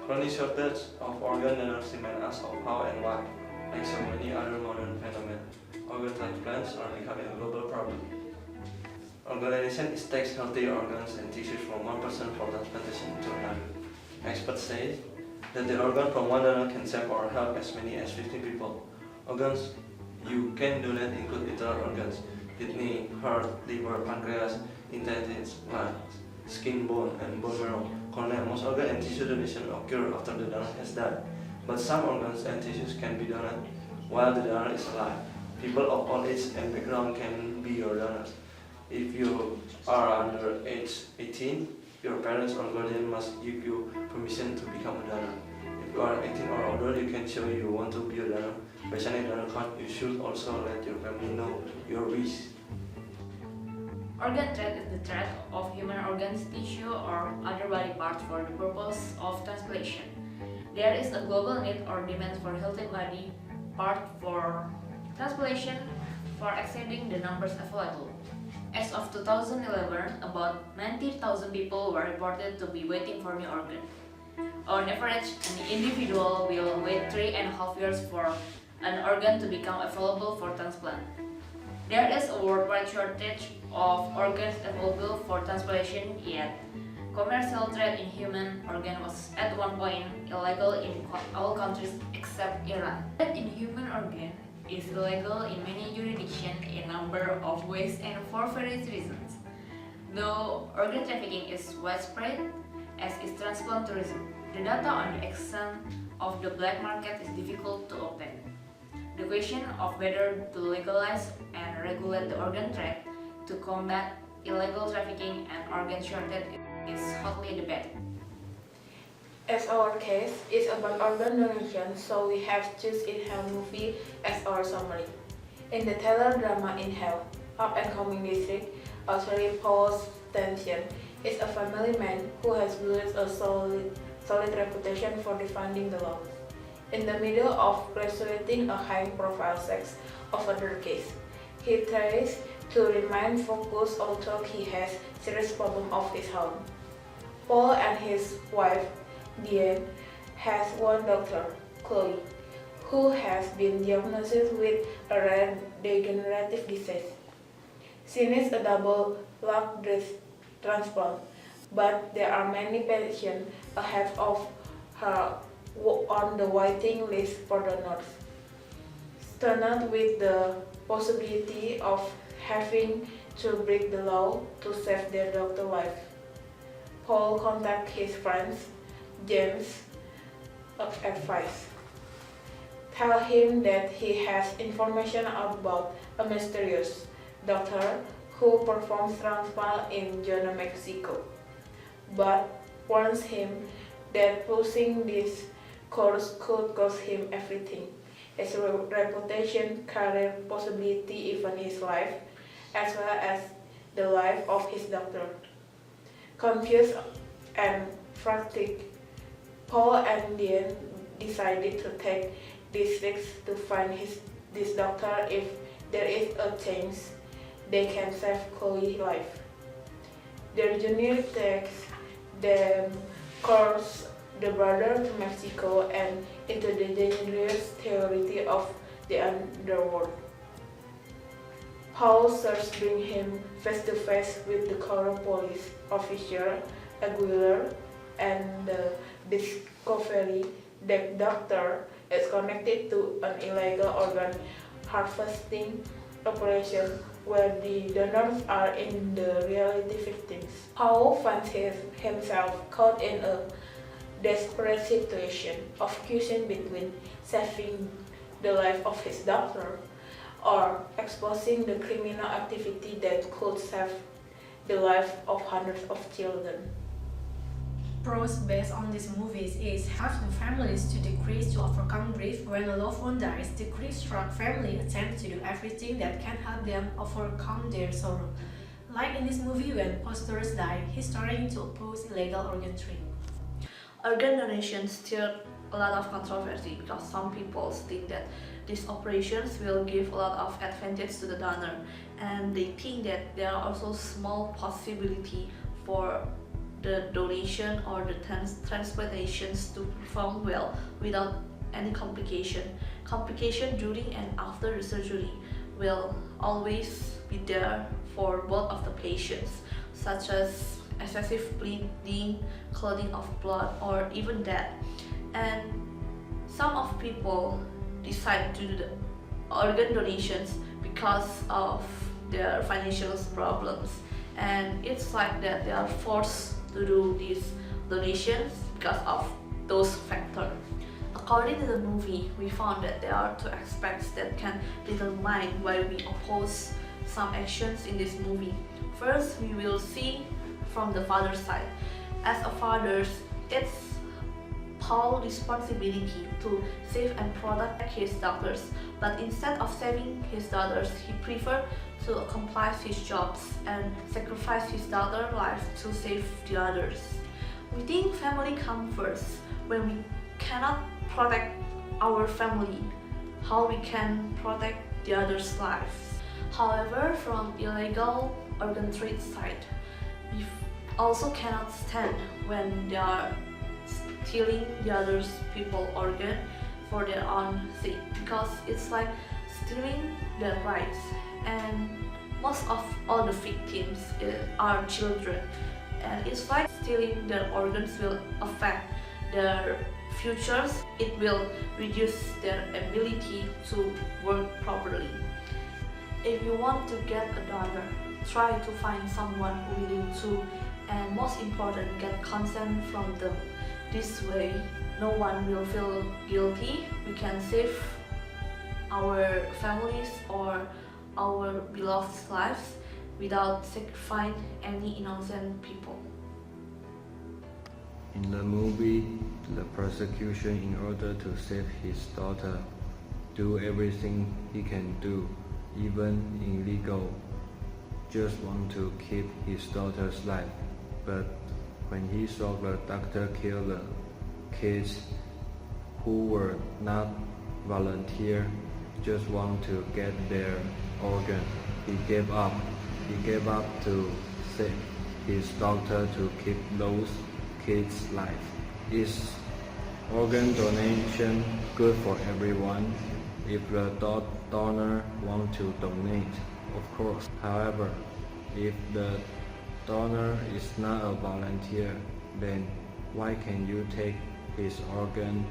Chronic shortage of organ donors remain as of how and why. Like so many other modern phenomena, organ transplants are becoming a global problem. Organization takes healthy organs and tissues from one person for transplantation to another. Experts say that the organ from one donor can save or help as many as 15 people. Organs you can donate include internal organs, kidney, heart, liver, pancreas, intestines, lungs, skin, bone, and bone marrow. Most organ and tissue donation occur after the donor has died, but some organs and tissues can be donated while the donor is alive. People of all age and background can be your donors. If you are under age 18, your parents or guardian must give you permission to become a donor. If you are 18 or older, you can show you want to be a donor. By signing a donor card, you should also let your family know your wish. Organ trade is the trade of human organs, tissue, or other body parts for the purpose of transplantation. There is a global need or demand for healthy body part for transplantation for exceeding the numbers available. As of 2011, about 90,000 people were reported to be waiting for new organ. On average, an individual will wait 3.5 years for an organ to become available for transplant. There is a worldwide shortage of organs available for transplantation, yet commercial trade in human organs was at one point illegal in all countries except Iran. Trade in human organs is illegal in many jurisdictions in a number of ways and for various reasons. Though organ trafficking is widespread, as is transplant tourism, the data on the extent of the black market is difficult to obtain. The question of whether to legalize and regulate the organ trade to combat illegal trafficking and organ shortage is hotly debated. As our case is about organ donation, so we have chosen In Hell movie as our summary. In the thriller drama In Hell, up-and-coming district attorney Paul Stanton is a family man who has built a solid reputation for defending the law. In the middle of pursuing a high-profile sex offender case, he tries to remain focused although he has serious problems of his own. Paul and his wife, Diane, has one daughter, Chloe, who has been diagnosed with a rare degenerative disease. She needs a double lung transplant, but there are many patients ahead of her on the waiting list for donors. Stunned with the possibility of having to break the law to save their daughter's life, Paul contacts his friends, James, of advice. Tell him that he has information about a mysterious doctor who performs transplant in New Mexico, but warns him that pushing this course could cost him everything: his reputation, career, possibility, even his life, as well as the life of his daughter. Confused and frantic, Paul and Diane decided to take this risk to find this doctor if there is a chance they can save Chloe's life. Their journey takes them across the border to Mexico and into the dangerous territory of the underworld. Paul's search brings him face to face with the corrupt police officer Aguilar and the discovery that doctor is connected to an illegal organ harvesting operation where the donors are in the reality victims. Paul finds himself caught in a desperate situation of choosing between saving the life of his daughter or exposing the criminal activity that could save the life of hundreds of children. Pros based on these movies is help the families to decrease to overcome grief when a loved one dies. The grief-struck family attempts to do everything that can help them overcome their sorrow. Like in this movie, when posters die, he's trying to oppose illegal organ trading. Organ donation stirred a lot of controversy because some people think that these operations will give a lot of advantage to the donor, and they think that there are also small possibility for the donation or the transplantations to perform well without any complication. Complication during and after the surgery will always be there for both of the patients, such as excessive bleeding, clotting of blood, or even death. And some of people decide to do the organ donations because of their financial problems, and it's like that they are forced to do these donations because of those factors. According to the movie, we found that there are two aspects that can determine why we oppose some actions in this movie. First, we will see from the father's side. As a father, it's Paul's responsibility to save and protect his daughters, but instead of saving his daughters, he preferred to accomplish his jobs and sacrifice his daughter's life to save the others. We think family comes first. When we cannot protect our family, how we can protect the other's lives? However, from illegal organ trade side, we also cannot stand when they are stealing the other people's organ for their own sake, because it's like stealing their rights, and most of all the victims are children, and it's like stealing their organs will affect their futures. It will reduce their ability to work properly. If you want to get a donor, try to find someone willing to, and most important, get consent from them. This way, no one will feel guilty. We can save our families or our beloved lives without sacrificing any innocent people. In the movie, the prosecution, in order to save his daughter, do everything he can do, even illegal, just want to keep his daughter's life. But when he saw the doctor kill the kids who were not volunteer, just want to get their organ, he gave up. He gave up to save his daughter to keep those kids' life. Is organ donation good for everyone? If the donor want to donate, of course. However, if the donor is not a volunteer, then why can you take his organ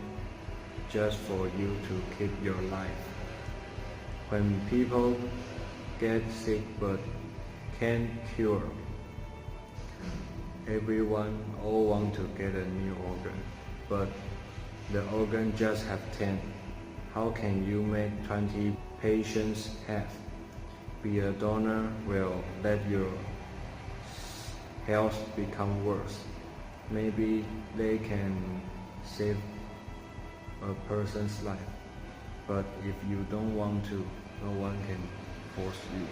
just for you to keep your life? When people get sick but can't cure, everyone all want to get a new organ, but the organ just have 10. How can you make 20 patients have? Be a donor will let your health become worse. Maybe they can save a person's life, but if you don't want to, no one can force you.